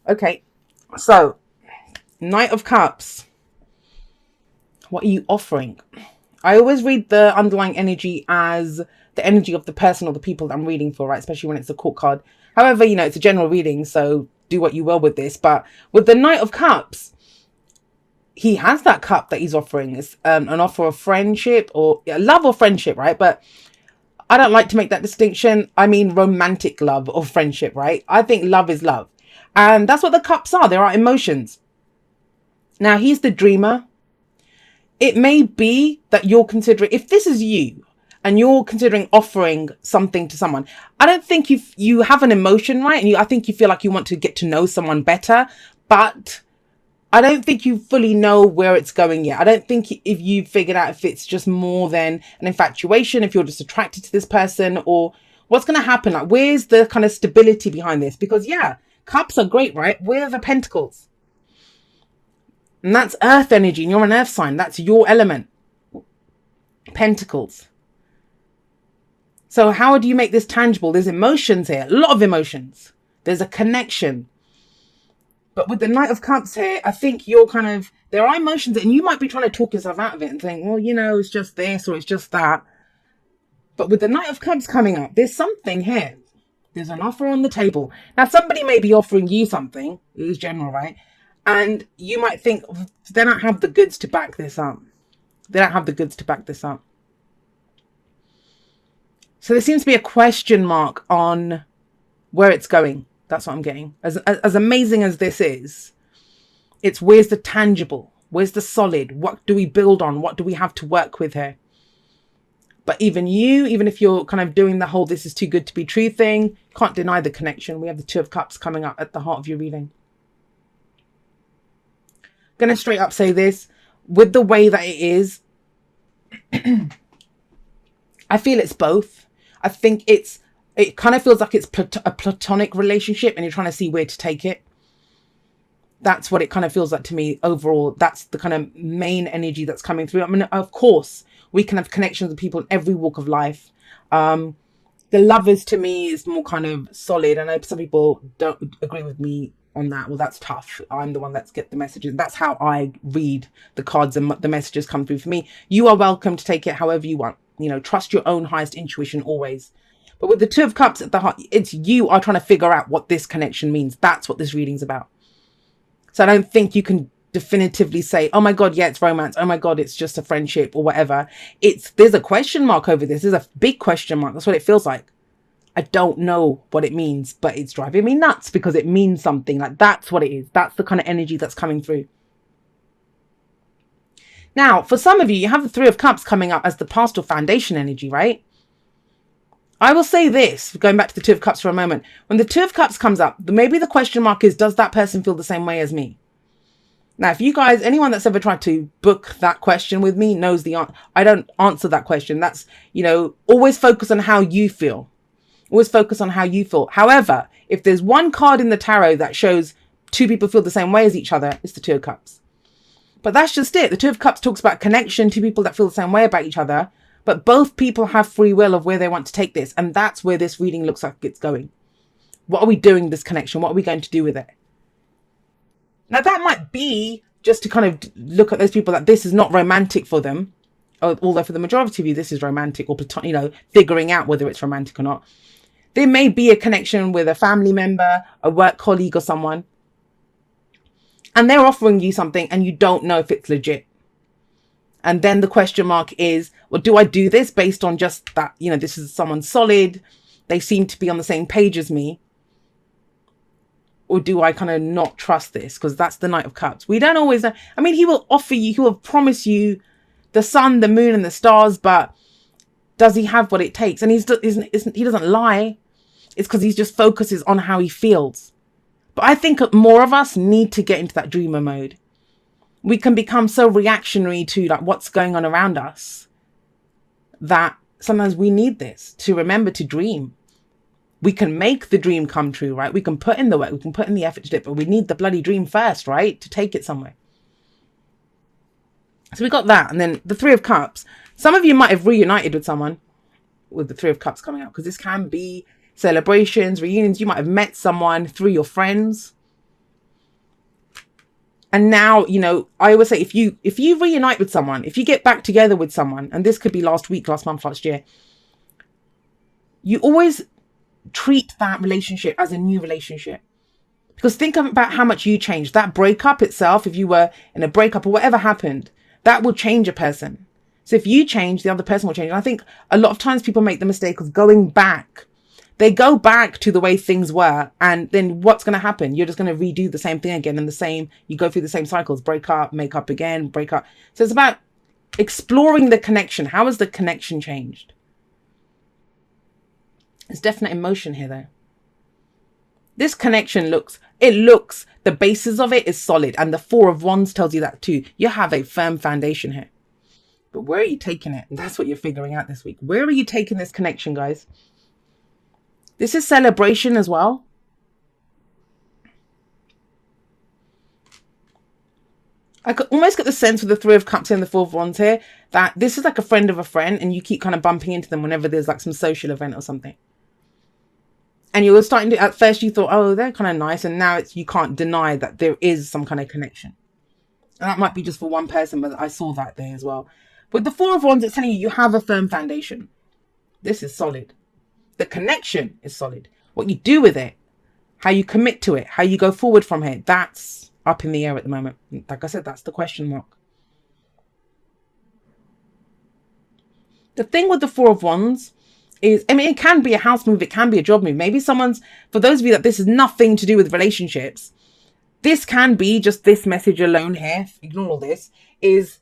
Okay. So, Knight of Cups. What are you offering? I always read the underlying energy as the energy of the person or the people that I'm reading for, right? Especially when it's a court card. However, it's a general reading, so do what you will with this. But with the Knight of Cups, he has that cup that he's offering. It's an offer of friendship or love or friendship, right? But I don't like to make that distinction. I mean romantic love or friendship, right? I think love is love. And that's what the cups are. There are emotions. Now, he's the dreamer. It may be that you're considering, if this is you and you're considering offering something to someone, I don't think you have an emotion, right? And I think you feel like you want to get to know someone better, but I don't think you fully know where it's going yet. I don't think if you figured out if it's just more than an infatuation, if you're just attracted to this person, or what's going to happen. Like, where's the kind of stability behind this? Because yeah, cups are great, right? Where are the pentacles? And that's earth energy, and you're an earth sign. That's your element. Pentacles. So how do you make this tangible? There's emotions here, a lot of emotions. There's a connection. But with the Knight of Cups here, I think you're there are emotions, and you might be trying to talk yourself out of it and think, well, it's just this or it's just that. But with the Knight of Cups coming up, there's something here. There's an offer on the table. Now, somebody may be offering you something. It is general, right? And you might think, they don't have the goods to back this up. They don't have the goods to back this up. So there seems to be a question mark on where it's going. That's what I'm getting. As amazing as this is, it's where's the tangible? Where's the solid? What do we build on? What do we have to work with here? But even if you're kind of doing the whole this is too good to be true thing, can't deny the connection. We have the Two of Cups coming up at the heart of your reading. Going to straight up say this. With the way that it is, I feel it's both. I think it kind of feels like it's a platonic relationship and you're trying to see where to take it. That's what it kind of feels like to me overall. That's the kind of main energy that's coming through. I mean, of course, we can have connections with people in every walk of life. The lovers to me is more kind of solid. I know some people don't agree with me on that. Well, that's tough. I'm the one that's get the messages. That's how I read the cards and the messages come through for me. You are welcome to take it however you want. Trust your own highest intuition always. But with the Two of Cups at the heart, it's you are trying to figure out what this connection means. That's what this reading's about. So I don't think you can definitively say, oh my God, yeah, it's romance. Oh my God, it's just a friendship or whatever. There's a question mark over this. There's a big question mark. That's what it feels like. I don't know what it means, but it's driving me nuts because it means something. Like, that's what it is. That's the kind of energy that's coming through. Now, for some of you, you have the Three of Cups coming up as the past or foundation energy, right? I will say this, going back to the Two of Cups for a moment. When the Two of Cups comes up, maybe the question mark is, does that person feel the same way as me? Now, if you guys, anyone that's ever tried to book that question with me knows the answer. I don't answer that question. That's, always focus on how you feel. Always focus on how you feel. However, if there's one card in the tarot that shows two people feel the same way as each other, it's the Two of Cups. But that's just it. The Two of Cups talks about connection, two people that feel the same way about each other. But both people have free will of where they want to take this. And that's where this reading looks like it's going. What are we doing with this connection? What are we going to do with it? Now, that might be just to kind of look at those people that this is not romantic for them. Although for the majority of you, this is romantic or, figuring out whether it's romantic or not. There may be a connection with a family member, a work colleague or someone. And they're offering you something and you don't know if it's legit. And then the question mark is, well, do I do this based on just that, this is someone solid, they seem to be on the same page as me? Or do I kind of not trust this? Because that's the Knight of Cups. We don't always know. I mean, he will offer you, he will promise you the sun, the moon and the stars, but does he have what it takes? And he doesn't lie. It's because he just focuses on how he feels. But I think more of us need to get into that dreamer mode. We can become so reactionary to what's going on around us that sometimes we need this to remember to dream. We can make the dream come true, right? We can put in the work, we can put in the effort to do it, but we need the bloody dream first, right? To take it somewhere. So we got that. And then the Three of Cups. Some of you might have reunited with someone with the Three of Cups coming up, because this can be celebrations, reunions. You might have met someone through your friends. And now, you know, I always say, if you reunite with someone, if you get back together with someone, and this could be last week, last month, last year, you always treat that relationship as a new relationship. Because think about how much you changed. That breakup itself, if you were in a breakup or whatever happened, that will change a person. So if you change, the other person will change. And I think a lot of times people make the mistake of going back. They go back to the way things were, and then what's going to happen? You're just going to redo the same thing again, and you go through the same cycles, break up, make up again, break up. So it's about exploring the connection. How has the connection changed? There's definite emotion here though. This connection looks, the basis of it is solid, and the Four of Wands tells you that too. You have a firm foundation here. But where are you taking it? And that's what you're figuring out this week. Where are you taking this connection, guys? This is celebration as well. I could almost get the sense with the Three of Cups and the Four of Wands here that this is like a friend of a friend, and you keep kind of bumping into them whenever there's like some social event or something. And you were starting to, at first you thought, oh, they're kind of nice. And now you can't deny that there is some kind of connection. And that might be just for one person, but I saw that there as well. With the Four of Wands, it's telling you have a firm foundation. This is solid. The connection is solid. What you do with it, how you commit to it, how you go forward from here, that's up in the air at the moment. Like I said, that's the question mark. The thing with the Four of Wands is, I mean, it can be a house move, it can be a job move. Maybe for those of you that this is nothing to do with relationships, this can be just this message alone here, ignore all this, is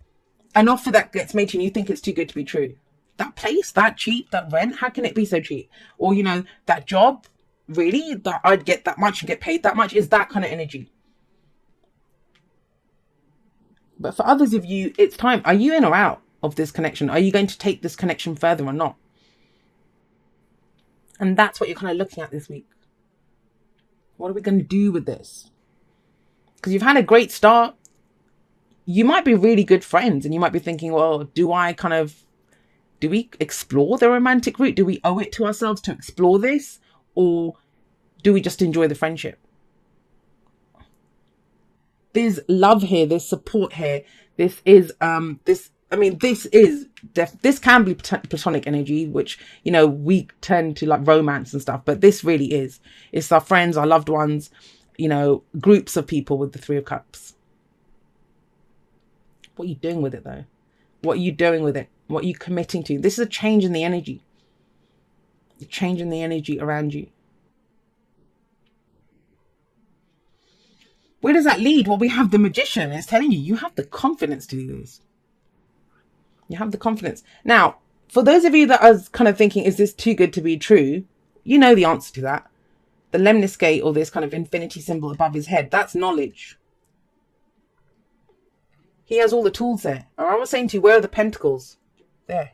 an offer that gets made to you and you think it's too good to be true. That place, that cheap, that rent, how can it be so cheap? Or, you know, that job, really? That I'd get that much and get paid that much? Is that kind of energy. But for others of you, it's time. Are you in or out of this connection? Are you going to take this connection further or not? And that's what you're kind of looking at this week. What are we going to do with this? Because you've had a great start. You might be really good friends and you might be thinking, well, do we explore the romantic route? Do we owe it to ourselves to explore this? Or do we just enjoy the friendship? There's love here. There's support here. This can be platonic energy, which, you know, we tend to like romance and stuff, but this really is. It's our friends, our loved ones, you know, groups of people with the Three of Cups. What are you doing with it though? What are you doing with it? What are you committing to? This is a change in the energy. A change in the energy around you. Where does that lead? Well, we have the Magician. It's telling you have the confidence to do this. You have the confidence. Now, for those of you that are kind of thinking, is this too good to be true? You know the answer to that. The lemniscate, or this kind of infinity symbol above his head, that's knowledge. He has all the tools there. And I was saying to you, where are the pentacles? There.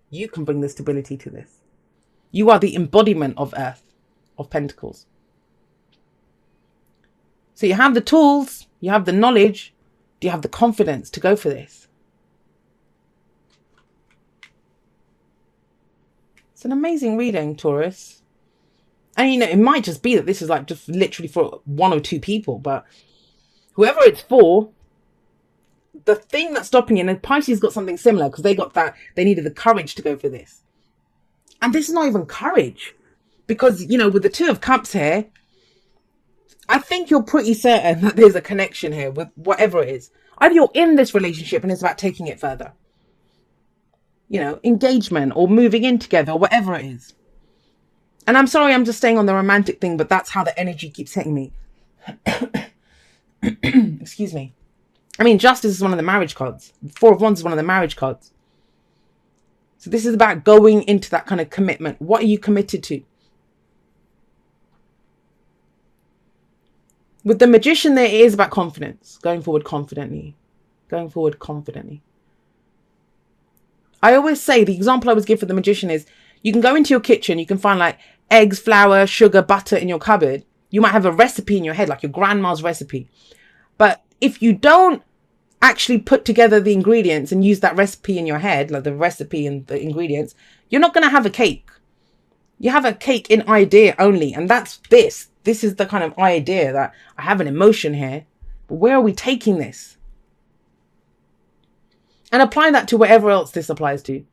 You can bring the stability to this. You are the embodiment of Earth, of pentacles. So you have the tools, you have the knowledge. Do you have the confidence to go for this? It's an amazing reading, Taurus. And, you know, it might just be that this is like just literally for one or two people, but whoever it's for, the thing that's stopping you, and Pisces got something similar because they needed the courage to go for this. And this is not even courage, because, you know, with the Two of Cups here, I think you're pretty certain that there's a connection here with whatever it is. Either you're in this relationship and it's about taking it further, you know, engagement or moving in together or whatever it is. And I'm sorry, I'm just staying on the romantic thing, but that's how the energy keeps hitting me. Excuse me. I mean, Justice is one of the marriage cards. Four of Wands is one of the marriage cards. So this is about going into that kind of commitment. What are you committed to? With the Magician, there it is about confidence. Going forward confidently. Going forward confidently. I always say, the example I always give for the Magician is, you can go into your kitchen, you can find like eggs, flour, sugar, butter in your cupboard. You might have a recipe in your head, like your grandma's recipe. But if you don't actually put together the ingredients and use that recipe in your head, like the recipe and the ingredients, you're not going to have a cake. You have a cake in idea only. And that's this. This is the kind of idea that I have an emotion here. But where are we taking this? And apply that to whatever else this applies to.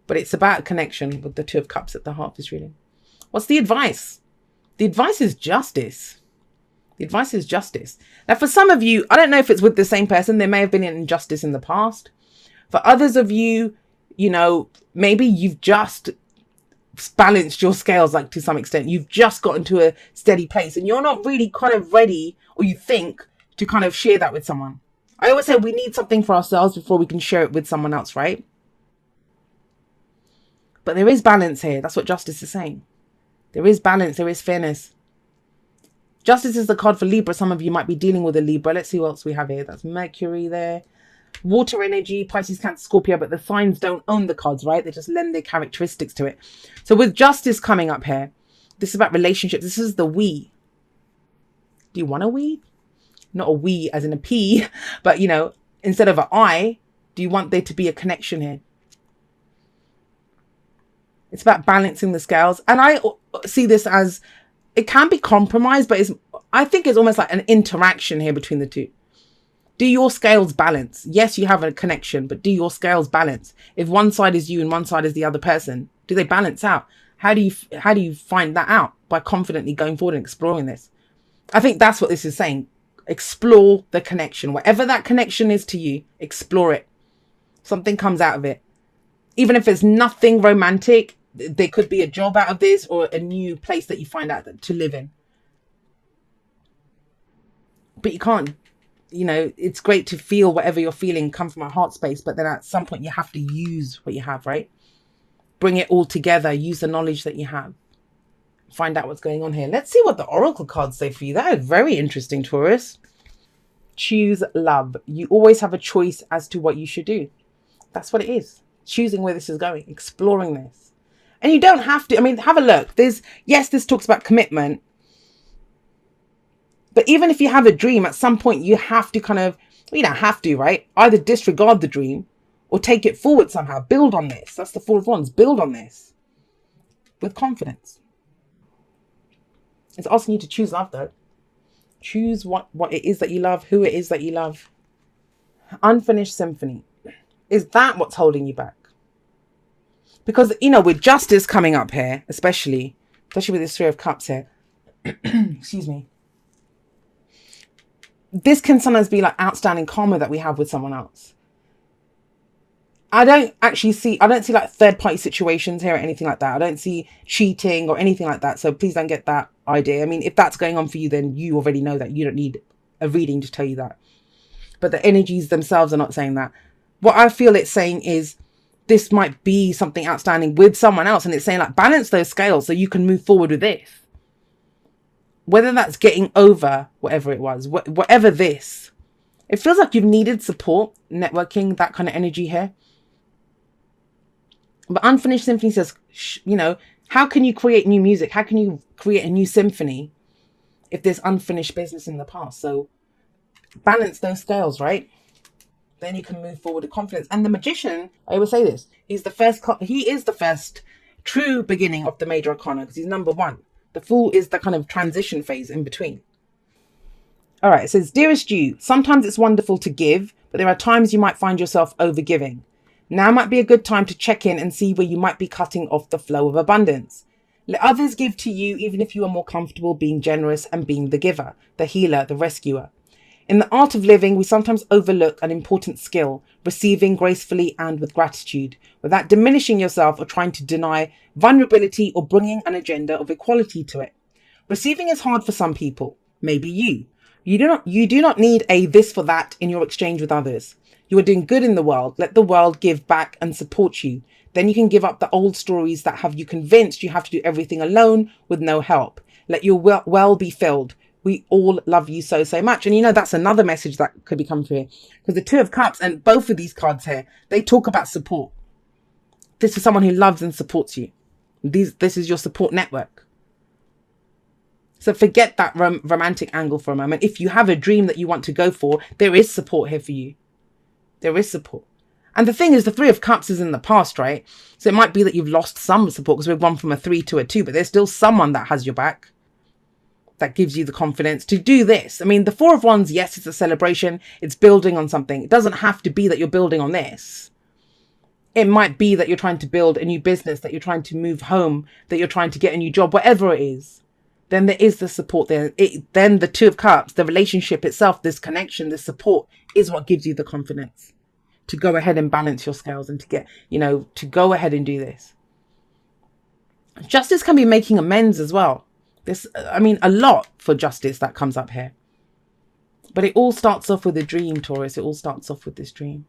But it's about connection with the Two of Cups at the heart of this reading. What's the advice? The advice is justice. The advice is justice. Now, for some of you, I don't know if it's with the same person. There may have been an injustice in the past. For others of you, you know, maybe you've just balanced your scales, like, to some extent. You've just gotten to a steady place and you're not really kind of ready, or you think, to kind of share that with someone. I always say we need something for ourselves before we can share it with someone else, right? But there is balance here. That's what justice is saying. There is balance. There is fairness. Justice is the card for Libra. Some of you might be dealing with a Libra. Let's see what else we have here. That's Mercury there. Water energy, Pisces, Cancer, Scorpio, but the signs don't own the cards, right? They just lend their characteristics to it. So with justice coming up here, this is about relationships. This is the we. Do you want a we? Not a we as in a P, but, you know, instead of an I, do you want there to be a connection here? It's about balancing the scales. And I see this as, it can be compromised, but I think it's almost like an interaction here between the two. Do your scales balance? Yes, you have a connection, but do your scales balance? If one side is you and one side is the other person, do they balance out? How do you find that out? By confidently going forward and exploring this. I think that's what this is saying. Explore the connection. Whatever that connection is to you, explore it. Something comes out of it. Even if it's nothing romantic, there could be a job out of this or a new place that you find out to live in. But you can't, you know, it's great to feel whatever you're feeling come from a heart space, but then at some point you have to use what you have, right? Bring it all together, use the knowledge that you have. Find out what's going on here. Let's see what the oracle cards say for you. That is very interesting, Taurus. Choose love. You always have a choice as to what you should do. That's what it is. Choosing where this is going, exploring this. And you don't have to, I mean, have a look. Yes, this talks about commitment. But even if you have a dream, at some point you have to kind of, well, you don't have to, right? Either disregard the dream or take it forward somehow. Build on this. That's the Four of Wands. Build on this with confidence. It's asking you to choose love, though. Choose what it is that you love, who it is that you love. Unfinished symphony. Is that what's holding you back? Because, you know, with justice coming up here, especially with this Three of Cups here, excuse me, this can sometimes be like outstanding karma that we have with someone else. I don't see like third party situations here or anything like that. I don't see cheating or anything like that. So please don't get that idea. I mean, if that's going on for you, then you already know that. You don't need a reading to tell you that. But the energies themselves are not saying that. What I feel it's saying is this might be something outstanding with someone else. And it's saying like balance those scales so you can move forward with this. Whether that's getting over whatever it was, whatever this. It feels like you've needed support, networking, that kind of energy here. But Unfinished Symphony says, you know, how can you create new music? How can you create a new symphony if there's unfinished business in the past? So balance those scales, right? Then you can move forward with confidence. And the Magician, I always say this, he is the first true beginning of the major arcana because he's number one. The Fool is the kind of transition phase in between. All right, it says, Dearest you, sometimes it's wonderful to give, but there are times you might find yourself overgiving. Now might be a good time to check in and see where you might be cutting off the flow of abundance. Let others give to you, even if you are more comfortable being generous and being the giver, the healer, the rescuer. In the art of living, we sometimes overlook an important skill, receiving gracefully and with gratitude, without diminishing yourself or trying to deny vulnerability or bringing an agenda of equality to it. Receiving is hard for some people, maybe you. You do not need a this for that in your exchange with others. You are doing good in the world. Let the world give back and support you. Then you can give up the old stories that have you convinced you have to do everything alone with no help. Let your well be filled. We all love you so, so much. And you know, that's another message that could be come through here. Because the Two of Cups and both of these cards here, they talk about support. This is someone who loves and supports you. This is your support network. So forget that romantic angle for a moment. If you have a dream that you want to go for, there is support here for you. There is support. And the thing is, the Three of Cups is in the past, right? So it might be that you've lost some support because we've gone from a 3 to a 2, but there's still someone that has your back. that gives you the confidence to do this. I mean, the Four of Wands, yes, it's a celebration. It's building on something. It doesn't have to be that you're building on this. It might be that you're trying to build a new business, that you're trying to move home, that you're trying to get a new job, whatever it is. Then there is the support there. Then the Two of Cups, the relationship itself, this connection, this support is what gives you the confidence to go ahead and balance your scales and to get, to go ahead and do this. Justice can be making amends as well. A lot for justice that comes up here. But it all starts off with a dream, Taurus. It all starts off with this dream.